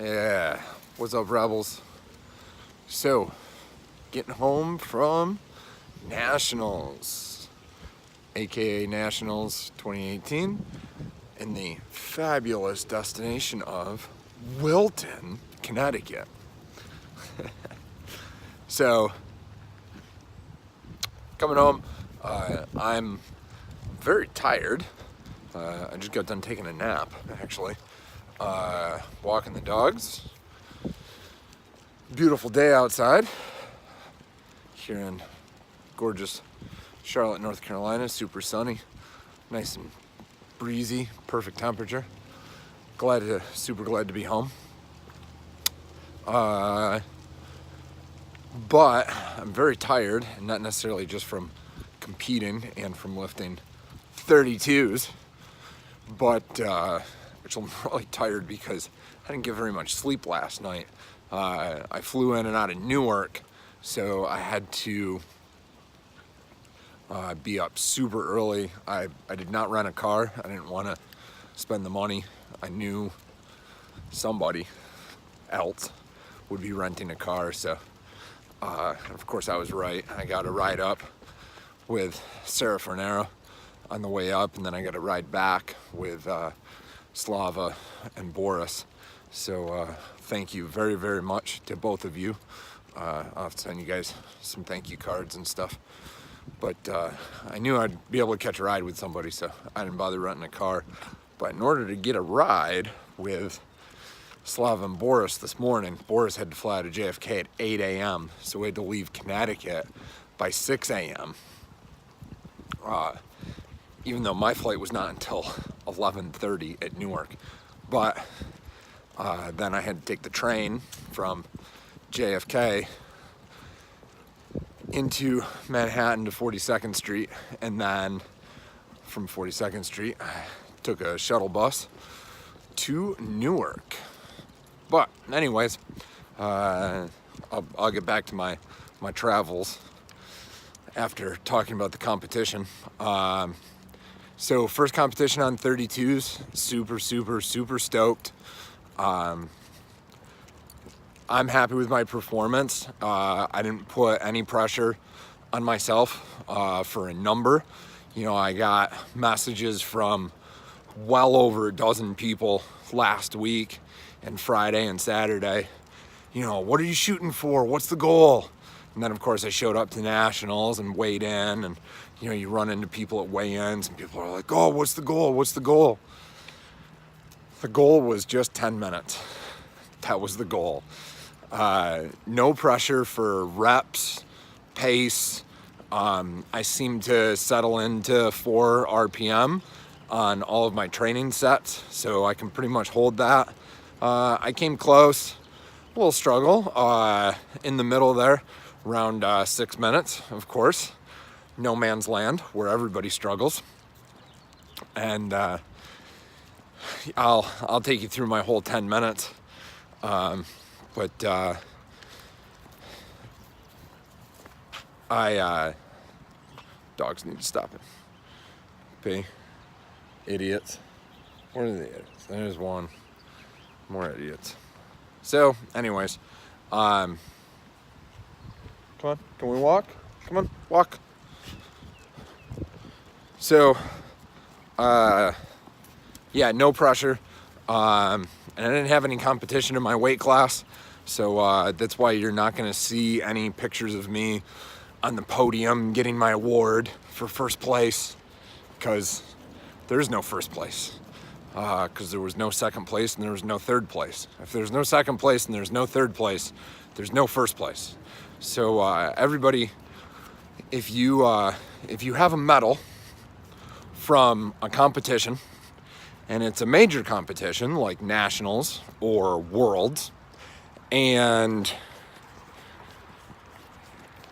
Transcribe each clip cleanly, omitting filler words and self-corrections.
Yeah, what's up, Rebels? So, getting home from Nationals, aka Nationals 2018, in the fabulous destination of Wilton, Connecticut. So, coming home, I'm very tired. I just got done taking a nap, actually. Walking the dogs. Beautiful day outside here in gorgeous Charlotte, North Carolina. Super sunny, nice and breezy, perfect temperature. Super glad to be home. But I'm very tired, and not necessarily just from competing and from lifting 32's, but actually I'm really tired because I didn't get very much sleep last night. I flew in and out of Newark, so I had to be up super early. I did not rent a car. I didn't want to spend the money. I knew somebody else would be renting a car, so of course I was right. I got a ride up with Sarah Fornero on the way up, and then I got a ride back with Slava and Boris. So thank you very, very much to both of you. I'll have to send you guys some thank you cards and stuff. But I knew I'd be able to catch a ride with somebody, so I didn't bother renting a car. But in order to get a ride with Slava and Boris this morning, Boris had to fly to JFK at 8 a.m. So we had to leave Connecticut by 6 a.m. Even though my flight was not until 11:30 at Newark. But then I had to take the train from JFK into Manhattan to 42nd Street, and then from 42nd Street I took a shuttle bus to Newark. But anyways, I'll get back to my travels after talking about the competition. So first competition on 32's, super stoked. I'm happy with my performance. I didn't put any pressure on myself for a number. You know, I got messages from well over a dozen people last week and Friday and Saturday. You know, what are you shooting for? What's the goal? And then of course I showed up to Nationals and weighed in, and you know, you run into people at weigh-ins and people are like, oh, what's the goal? What's the goal? The goal was just 10 minutes. That was the goal. No pressure for reps, pace. I seem to settle into 4 RPM on all of my training sets, so I can pretty much hold that. I came close, a little struggle in the middle there, around 6 minutes, of course. No man's land where everybody struggles. And I'll take you through my whole 10 minutes. But dogs need to stop it. Okay, idiots. Where are the idiots? There's one. More idiots. So, anyways, come on, can we walk? Come on, walk. So, yeah, no pressure. And I didn't have any competition in my weight class, so that's why you're not going to see any pictures of me on the podium getting my award for first place, because there's no first place, because there was no second place and there was no third place. If there's no second place and there's no third place, there's no first place. So everybody, if you have a medal from a competition, and it's a major competition like Nationals or Worlds, and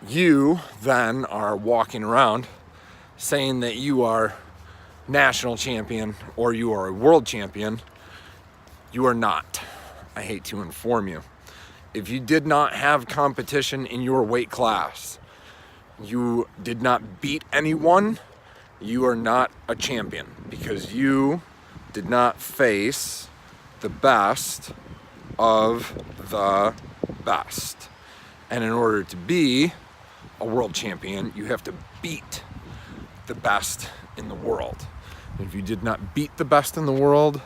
you then are walking around saying that you are national champion or you are a world champion, you are not. I hate to inform you. If you did not have competition in your weight class, you did not beat anyone, you are not a champion, because you did not face the best of the best. And in order to be a world champion, you have to beat the best in the world. And if you did not beat the best in the world,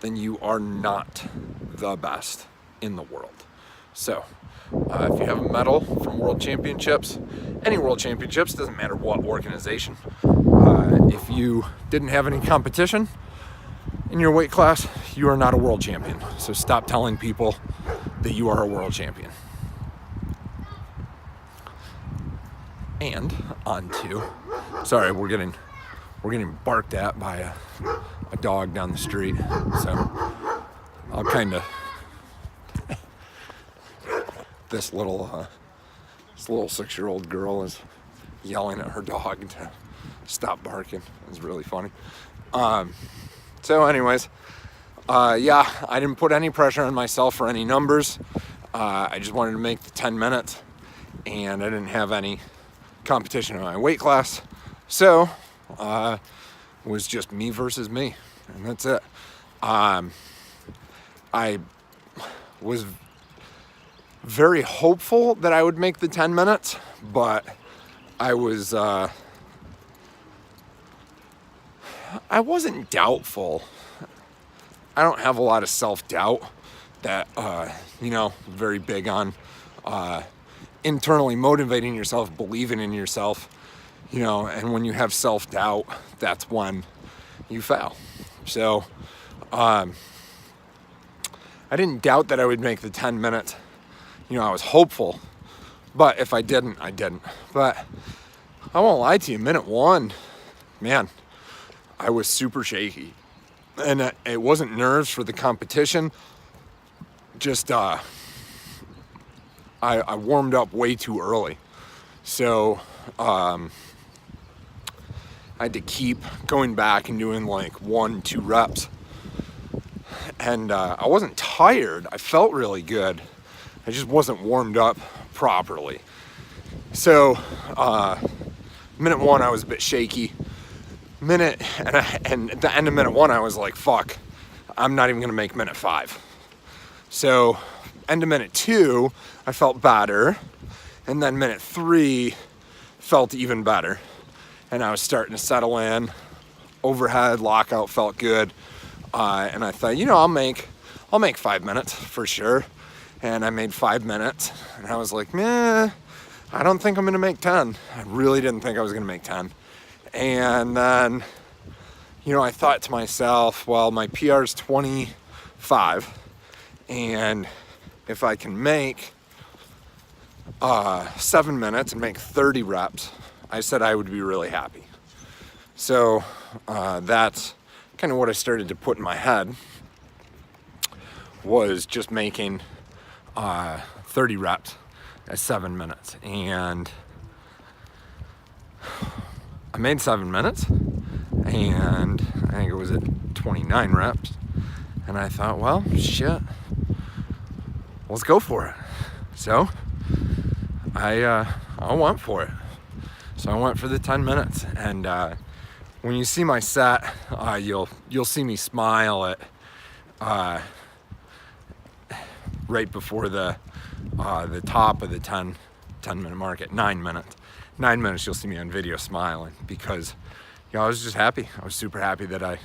then you are not the best in the world. So, if you have a medal from world championships, any world championships, doesn't matter what organization, if you didn't have any competition in your weight class, you are not a world champion. So stop telling people that you are a world champion. And on to, sorry, we're getting barked at by a dog down the street. So I'll kind of, this little 6-year-old girl is yelling at her dog to stop barking. It's really funny. So anyways, yeah, I didn't put any pressure on myself for any numbers. I just wanted to make the 10 minutes, and I didn't have any competition in my weight class. So, it was just me versus me, and that's it. I was very hopeful that I would make the 10 minutes, but I wasn't doubtful. I don't have a lot of self-doubt that, very big on internally motivating yourself, believing in yourself, and when you have self-doubt, that's when you fail. So, I didn't doubt that I would make the 10 minutes. I was hopeful, but if I didn't, I didn't. But I won't lie to you, minute 1, man, I was super shaky. And it wasn't nerves for the competition, just I warmed up way too early. So I had to keep going back and doing like 1-2 reps. And I wasn't tired. I felt really good. I just wasn't warmed up properly. So minute 1, I was a bit shaky. And at the end of minute 1, I was like, fuck, I'm not even gonna make minute 5. So end of minute 2, I felt better. And then minute 3 felt even better. And I was starting to settle in. Overhead lockout felt good. And I thought, I'll make 5 minutes for sure. And I made 5 minutes. And I was like, I don't think I'm gonna make 10. I really didn't think I was gonna make 10. And then, I thought to myself, well, my PR is 25. And if I can make 7 minutes and make 30 reps, I said I would be really happy. So that's kind of what I started to put in my head, was just making 30 reps at 7 minutes. And I made 7 minutes, and I think it was at 29 reps. And I thought, well, shit, let's go for it. So I went for it. So I went for the 10 minutes. And when you see my set, you'll see me smile at right before the top of the 10 minute mark at 9 minutes. 9 minutes, you'll see me on video smiling, because I was just happy. I was super happy that I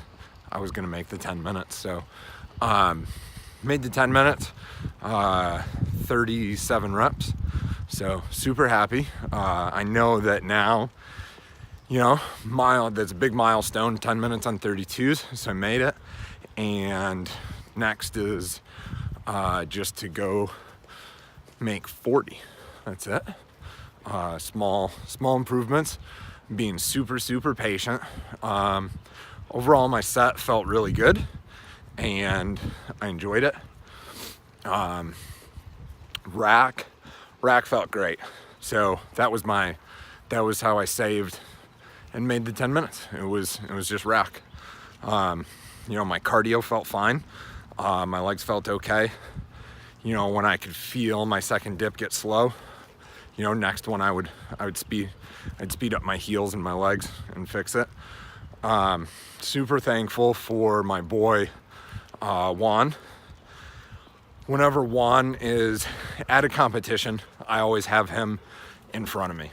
was gonna make the 10 minutes. So made the 10 minutes, 37 reps. So super happy. I know that now, that's a big milestone, 10 minutes on 32's. So I made it. And next is just to go make 40. That's it. Small improvements, being super patient. Overall, my set felt really good, and I enjoyed it. Rack felt great. So that was how I saved and made the 10 minutes. It was just rack. My cardio felt fine. My legs felt okay. When I could feel my second dip get slow, next one I would speed up my heels and my legs and fix it. Super thankful for my boy Juan. whenever Juan is at a competition, I always have him in front of me.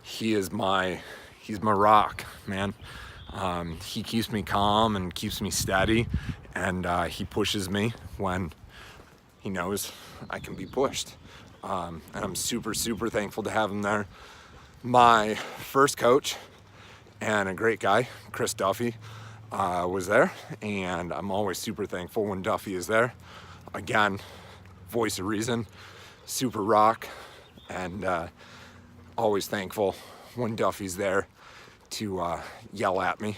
He's my rock, man. He keeps me calm and keeps me steady, and he pushes me when he knows I can be pushed. And I'm super, super thankful to have him there. My first coach, and a great guy, Chris Duffy, was there, and I'm always super thankful when Duffy is there. Again, voice of reason, super rock, and always thankful when Duffy's there to yell at me.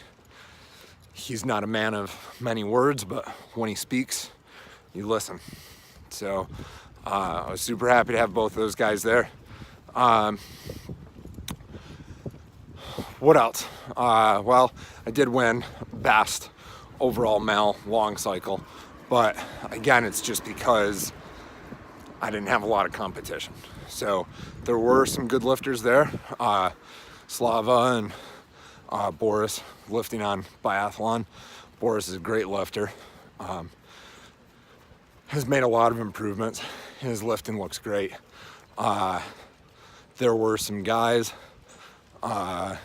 He's not a man of many words, but when he speaks, you listen. So I was super happy to have both of those guys there. What else? Well, I did win best overall male long cycle, but again, it's just because I didn't have a lot of competition. So there were some good lifters there. Slava and Boris lifting on biathlon. Boris is a great lifter. Has made a lot of improvements. His lifting looks great. There were some guys on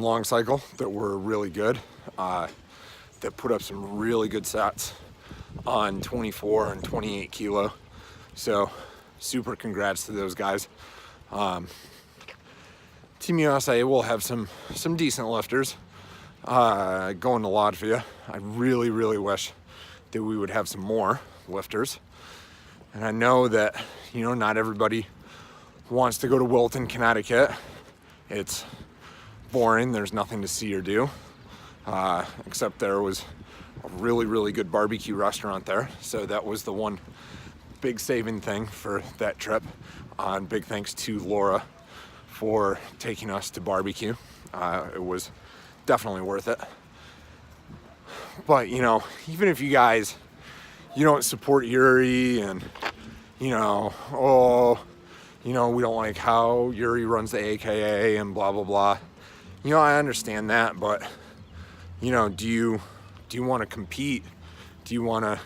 long cycle that were really good, that put up some really good sets on 24 and 28 kilo. So super congrats to those guys. Team USA will have some decent lifters going to Latvia. I really, really wish that we would have some more lifters. And I know that, not everybody wants to go to Wilton, Connecticut. It's boring. There's nothing to see or do, except there was a really, really good barbecue restaurant there. So that was the one big saving thing for that trip. And big thanks to Laura for taking us to barbecue. It was definitely worth it. But, even if you guys, you don't support Yuri and, we don't like how Yuri runs the AKA and blah, blah, blah. I understand that, but, do you want to compete? Do you want to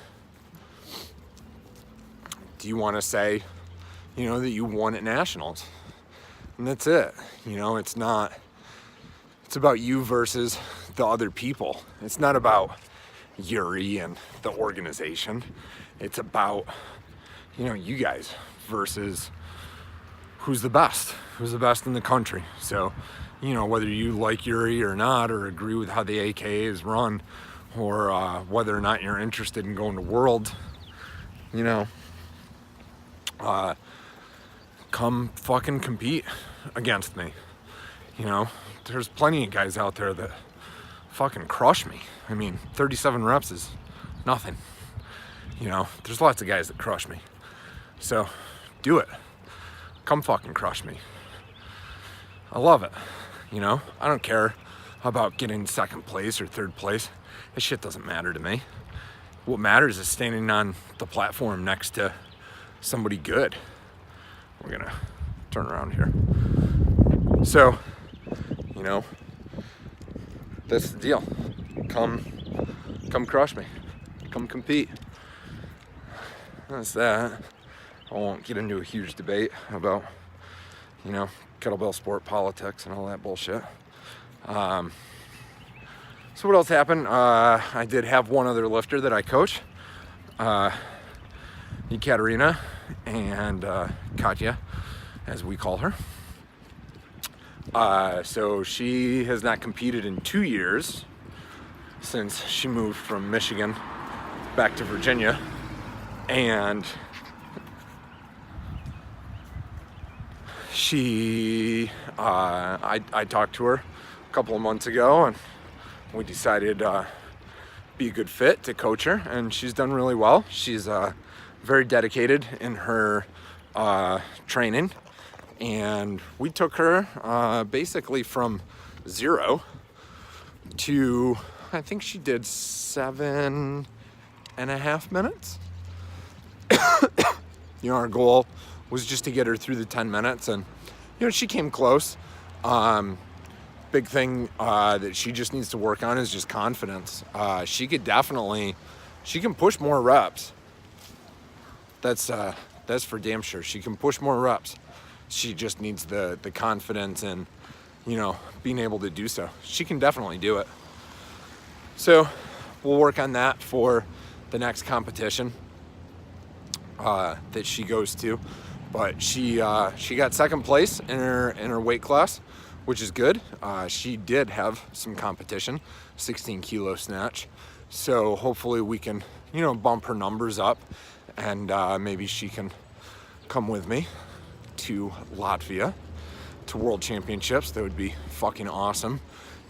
say, that you won at nationals? And that's it. It's about you versus the other people. It's not about Yuri and the organization. It's about, you guys versus who's the best in the country. So, whether you like Yuri or not, or agree with how the AKA is run, or whether or not you're interested in going to World, come fucking compete against me. There's plenty of guys out there that fucking crush me. 37 reps is nothing. There's lots of guys that crush me. So do it. Come fucking crush me. I love it. I don't care about getting second place or third place. This shit doesn't matter to me. What matters is standing on the platform next to somebody good. We're gonna turn around here. So, that's the deal. Come crush me. Come compete. That's that. I won't get into a huge debate about, kettlebell sport politics and all that bullshit. So what else happened? I did have one other lifter that I coach, Ekaterina and Katya, as we call her. So she has not competed in 2 years since she moved from Michigan back to Virginia, and I talked to her a couple of months ago, and we decided be a good fit to coach her, and she's done really well. She's very dedicated in her training, and we took her basically from 0 to, I think she did 7.5 minutes. Our goal was just to get her through the 10 minutes, and she came close. Big thing that she just needs to work on is just confidence. She could definitely she can push more reps. That's for damn sure. She can push more reps. She just needs the confidence and, being able to do so. She can definitely do it. So we'll work on that for the next competition that she goes to. But she got second place in her weight class, which is good. She did have some competition, 16 kilo snatch. So hopefully we can, bump her numbers up, and maybe she can come with me to Latvia to World Championships. That would be fucking awesome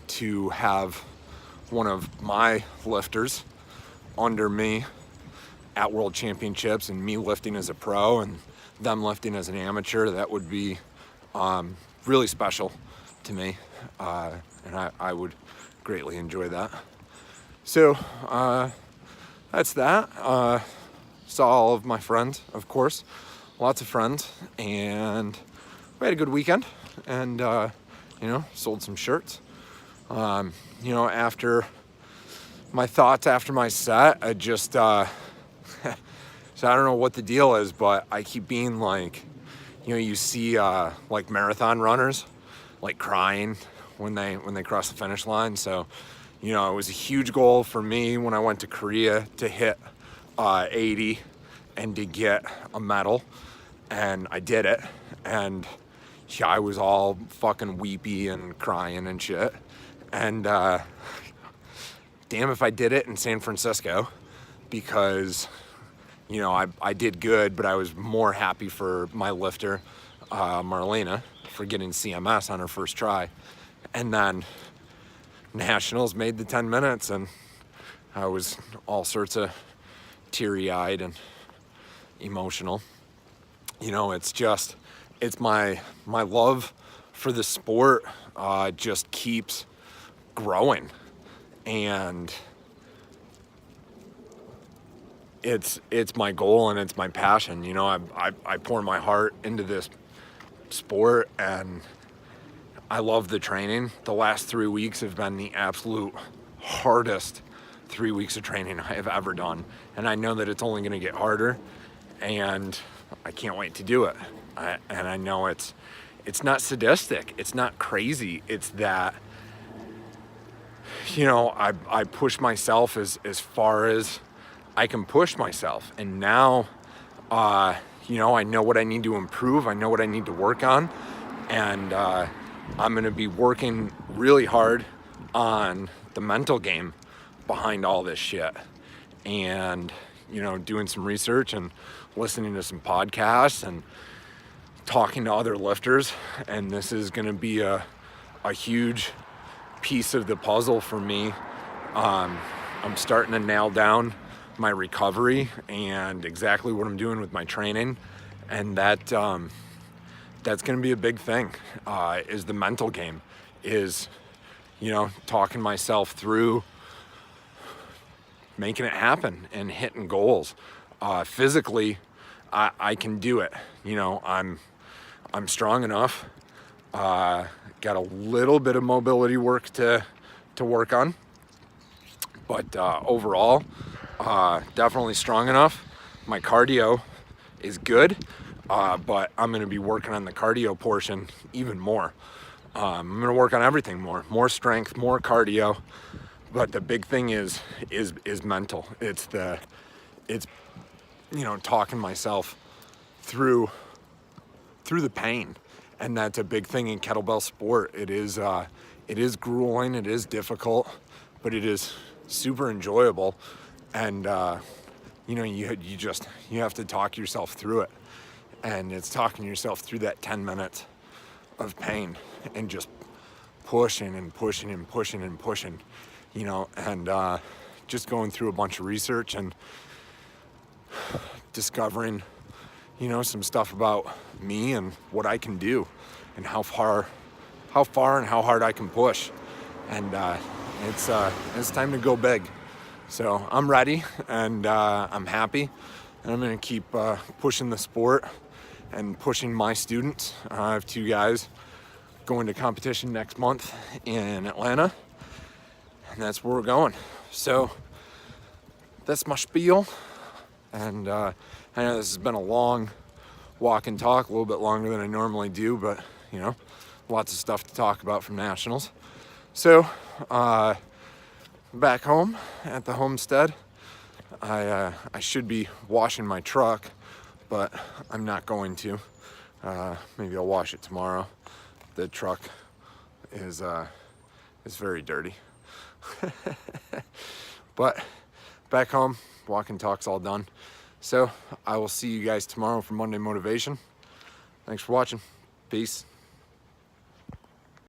to have one of my lifters under me at World Championships, and me lifting as a pro and them lifting as an amateur. That would be really special to me, and I would greatly enjoy that. So that's that. Saw all of my friends, of course, lots of friends, and we had a good weekend, and sold some shirts. After my thoughts after my set, I just so I don't know what the deal is, but I keep being like, you see like marathon runners like crying when they cross the finish line. So it was a huge goal for me when I went to Korea to hit 80 and to get a medal, and I did it, and I was all fucking weepy and crying and shit, and damn if I did it in San Francisco, because I did good, but I was more happy for my lifter, Marlena, for getting CMS on her first try. And then nationals made the 10 minutes, and I was all sorts of teary-eyed and emotional. It's my love for the sport just keeps growing, and it's my goal and it's my passion. I pour my heart into this sport, and I love the training. The last 3 weeks have been the absolute hardest 3 weeks of training I have ever done, and I know that it's only going to get harder, and I can't wait to do it. And I know it's not sadistic, it's not crazy, it's that I push myself as far as I can push myself, and now I know what I need to improve, I know what I need to work on, and I'm going to be working really hard on the mental game behind all this shit, and doing some research and listening to some podcasts and talking to other lifters. And this is going to be a huge piece of the puzzle for me. I'm starting to nail down my recovery and exactly what I'm doing with my training, and that's going to be a big thing, is the mental game, is talking myself through making it happen and hitting goals. Physically, I can do it. I'm strong enough. Got a little bit of mobility work to work on, but overall, definitely strong enough. My cardio is good, but I'm going to be working on the cardio portion even more. I'm going to work on everything more strength, more cardio. But the big thing is mental. It's talking myself through the pain, and that's a big thing in kettlebell sport. It is grueling, it is difficult, but it is super enjoyable, and you have to talk yourself through it, and it's talking yourself through that 10 minutes of pain and just pushing and pushing and pushing and pushing. And just going through a bunch of research and discovering, some stuff about me and what I can do and how far and how hard I can push. And it's time to go big. So I'm ready, and I'm happy, and I'm going to keep pushing the sport and pushing my students. I have 2 guys going to competition next month in Atlanta, and that's where we're going. So that's my spiel. And I know this has been a long walk and talk, a little bit longer than I normally do, but you know, lots of stuff to talk about from nationals. So back home at the homestead, I should be washing my truck, but I'm not going to. Maybe I'll wash it tomorrow. The truck is very dirty. But back home, walk and talk's all done. So I will see you guys tomorrow for Monday Motivation. Thanks for watching. Peace.